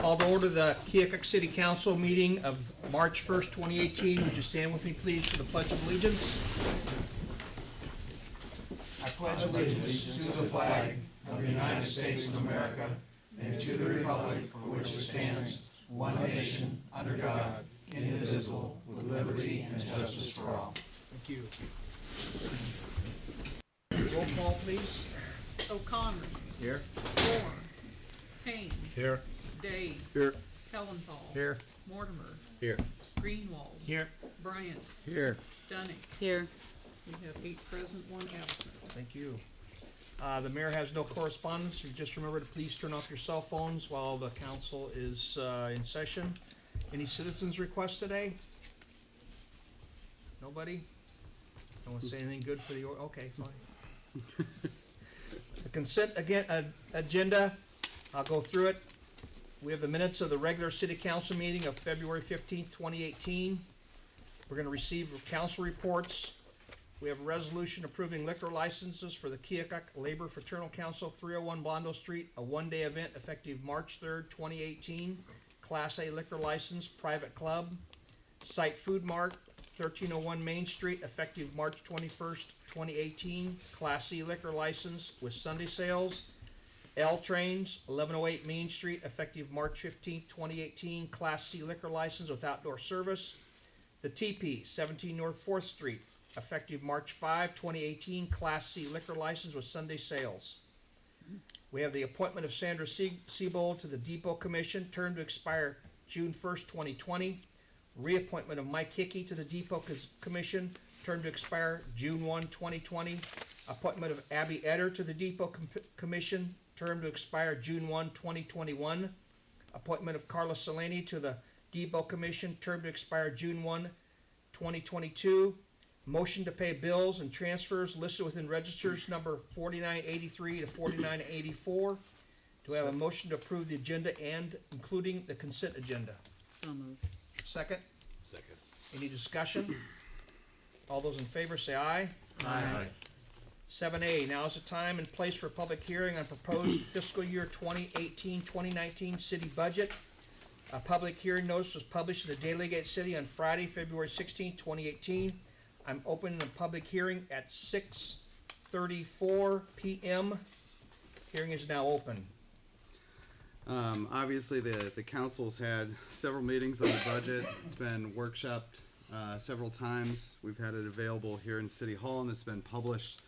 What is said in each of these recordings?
Call to order the Keokuk City Council meeting of March 1st, 2018. Would you stand with me, please, for the Pledge of Allegiance? I pledge allegiance to the flag of the United States of America and to the republic for which it stands, one nation, under God, indivisible, with liberty and justice for all. Thank you. Roll call, please. O'Connor. Here. Moore. Payne. Here. Day. Here. Hellenthal. Here. Mortimer. Here. Greenwald. Here. Bryant. Here. Dunning. Here. We have 8 present, 1 absent. Thank you. The mayor has no correspondence. You just remember to please turn off your cell phones while the council is in session. Any citizens requests today? Nobody? No one say anything good for the, okay, fine. The consent agenda, I'll go through it. We have the minutes of the regular city council meeting of February 15th, 2018. We're going to receive council reports. We have a resolution approving liquor licenses for the Keokuk Labor Fraternal Council, 301 Blondo Street, a one-day event effective March 3rd, 2018. Class A liquor license, private club. Site Food Mart, 1301 Main Street, effective March 21st, 2018. Class C liquor license with Sunday sales. L Trains, 1108 Main Street, effective March 15th, 2018. Class C liquor license with outdoor service. The TP, 17 North 4th Street, effective March 5, 2018. Class C liquor license with Sunday sales. We have the appointment of Sandra Siebold to the Depot Commission, term to expire June 1st, 2020. Reappointment of Mike Hickey to the Depot Commission, term to expire June 1, 2020. Appointment of Abby Etter to the Depot Commission, term to expire June 1, 2021. Appointment of Carla Selene to the Depot Commission, term to expire June 1, 2022. Motion to pay bills and transfers listed within registers number 4983 to 4984. Do I have a motion to approve the agenda and including the consent agenda? So moved. Second? Second. Any discussion? All those in favor say aye. Aye. 7A, now is the time and place for public hearing on proposed fiscal year 2018-2019 city budget. A public hearing notice was published in the Daily Gate City on Friday, February 16, 2018. I'm opening the public hearing at 6:34 p.m. Hearing is now open. Obviously, the council's had several meetings on the budget. It's been workshopped several times. We've had it available here in City Hall, and it's been published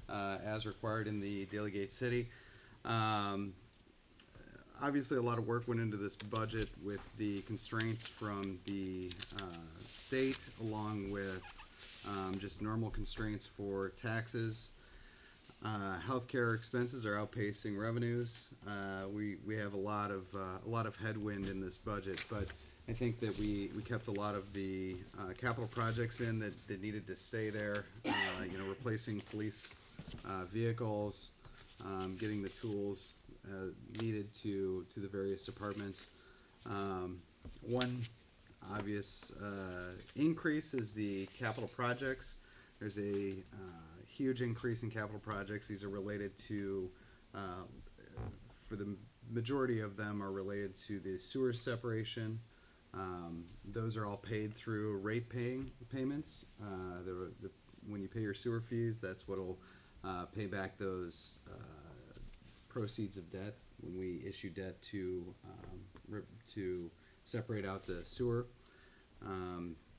as required in the Daily Gate City. Obviously, a lot of work went into this budget with the constraints from the state, along with just normal constraints for taxes. Healthcare expenses are outpacing revenues. We have a lot of headwind in this budget, but I think that we kept a lot of the capital projects in that needed to stay there. Replacing police vehicles, getting the tools needed to the various departments. One obvious increase is the capital projects. There's a huge increase in capital projects. These are related to, for the majority of them, are related to the sewer separation. Those are all paid through rate payments. When you pay your sewer fees, that's what'll pay back those proceeds of debt when we issue debt to separate out the sewer.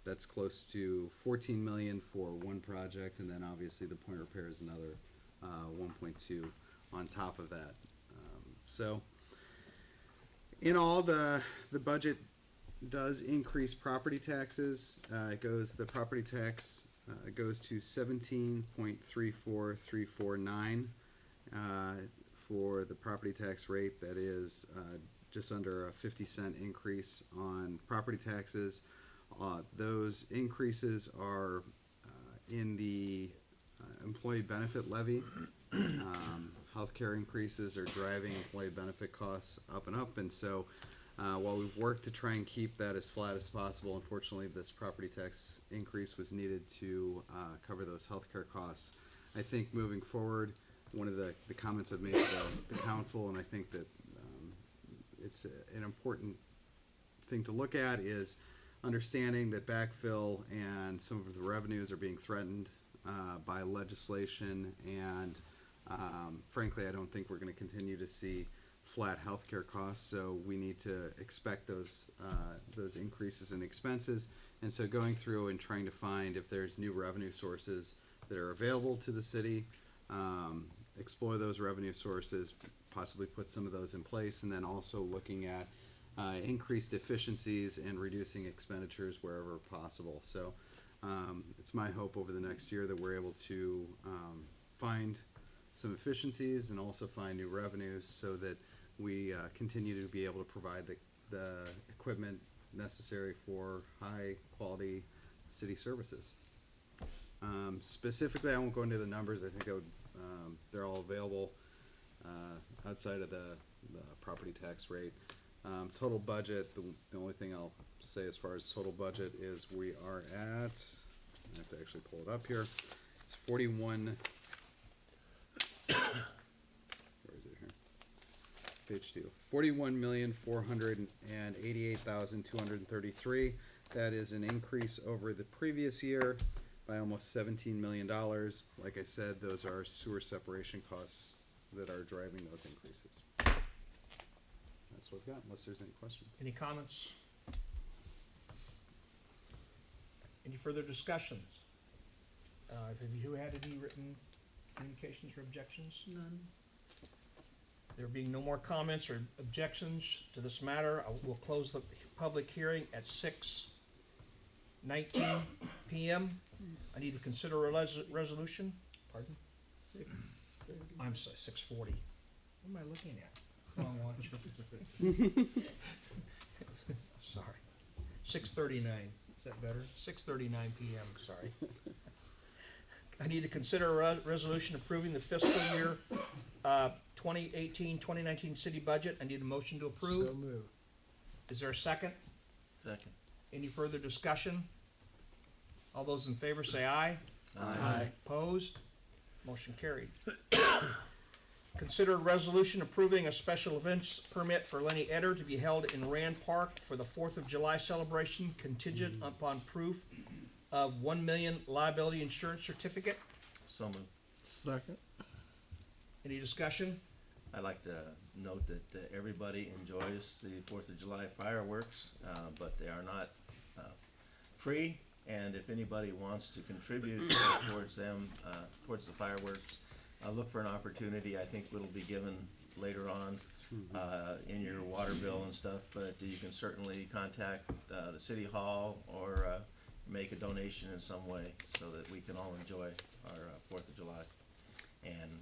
That's close to $14 million for one project, and then obviously the point repair is another 1.2 on top of that. So in all, the budget does increase property taxes. The property tax goes to 17.34349 for the property tax rate. That is just under a 50-cent increase on property taxes. Those increases are in the employee benefit levy. Healthcare increases are driving employee benefit costs up and up, and so while we've worked to try and keep that as flat as possible, unfortunately this property tax increase was needed to cover those healthcare costs. I think moving forward, one of the comments I've made to the council, and I think that an important thing to look at is understanding that backfill and some of the revenues are being threatened by legislation, and frankly, I don't think we're going to continue to see flat healthcare costs. So we need to expect those increases in expenses. And so going through and trying to find if there's new revenue sources that are available to the city, explore those revenue sources, possibly put some of those in place, and then also looking at increased efficiencies and reducing expenditures wherever possible. So it's my hope over the next year that we're able to find some efficiencies and also find new revenues so that we continue to be able to provide the equipment necessary for high quality city services. Specifically, I won't go into the numbers. I think they're all available outside of the property tax rate. Total budget, the only thing I'll say as far as total budget is we are at, I have to actually pull it up here, it's 41, where is it here? Page 2. 41,488,233. That is an increase over the previous year by almost $17 million. Like I said, those are sewer separation costs that are driving those increases. That's what I've got, unless there's any questions. Any comments? Any further discussions? Have you had any written communications or objections? None. There being no more comments or objections to this matter, we'll close the public hearing at 6:19 p.m. I need to consider a resolution. Pardon? 6:30. I'm sorry, 6:40. What am I looking at? Wrong one. Sorry. 6:39. Is that better? 6:39 p.m. Sorry. I need to consider a resolution approving the fiscal year 2018-2019 city budget. I need a motion to approve. So moved. Is there a second? Second. Any further discussion? All those in favor say aye. Aye. Opposed? Motion carried. Consider a resolution approving a special events permit for Lenny Eder to be held in Rand Park for the 4th of July celebration contingent upon proof of 1 million liability insurance certificate. So moved. Second. Any discussion? I'd like to note that everybody enjoys the 4th of July fireworks, but they are not free. And if anybody wants to contribute towards them, towards the fireworks, look for an opportunity. I think it'll be given later on in your water bill and stuff, but you can certainly contact the city hall or make a donation in some way so that we can all enjoy our 4th of July. And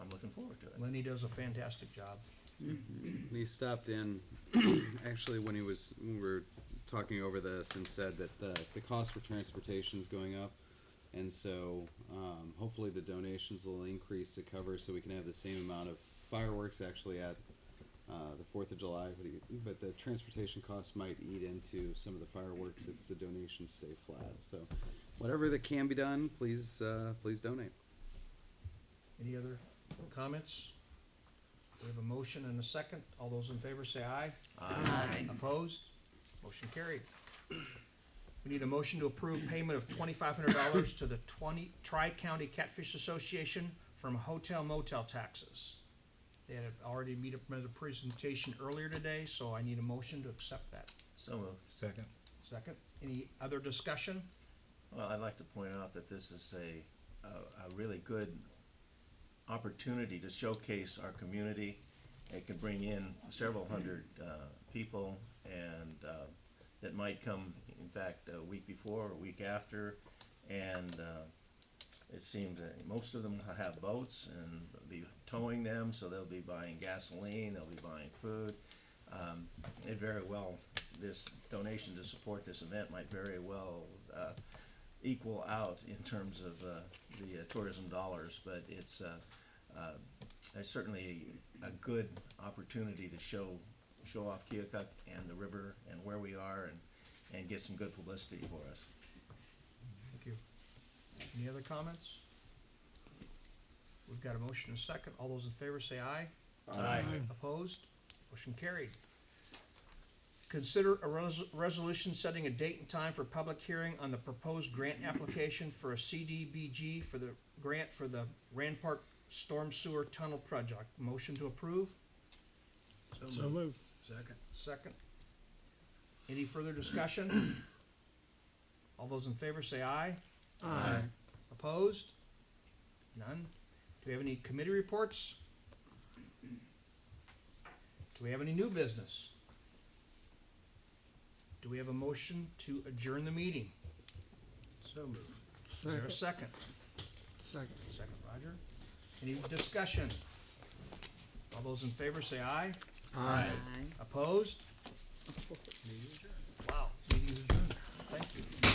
I'm looking forward to it. Lenny does a fantastic job. He stopped in, actually, when we were talking over this, and said that the cost for transportation is going up, and so hopefully the donations will increase to cover so we can have the same amount of fireworks actually at the 4th of July, but the transportation costs might eat into some of the fireworks if the donations stay flat. So whatever that can be done, please donate. Any other comments? We have a motion and a second. All those in favor say aye. Aye. Opposed? Motion carried. We need a motion to approve payment of $2,500 to the Tri-County Catfish Association from hotel motel taxes. They had already made a presentation earlier today, so I need a motion to accept that. So moved. Second. Second. Any other discussion? Well, I'd like to point out that this is a really good opportunity to showcase our community. It could bring in several hundred people, and that might come, in fact, a week before or a week after, and it seemed that most of them have boats and they'll be towing them, so they'll be buying gasoline, they'll be buying food. It very well, this donation to support this event might very well equal out in terms of the tourism dollars, but it's certainly a good opportunity to show off Keokuk and the river and where we are, and get some good publicity for us. Thank you. Any other comments? We've got a motion and a second. All those in favor say aye. Aye. Opposed? Motion carried. Consider a resolution setting a date and time for public hearing on the proposed grant application for a CDBG for the grant for the Rand Park Storm Sewer Tunnel Project. Motion to approve? So moved. Second. Any further discussion? All those in favor say aye. Aye. Opposed? None. Do we have any committee reports? Do we have any new business? Do we have a motion to adjourn the meeting? So moved. Is there a second? Second. Second, Roger. Any discussion? All those in favor say aye. Aye. Opposed? Wow, meeting is adjourned. Thank you.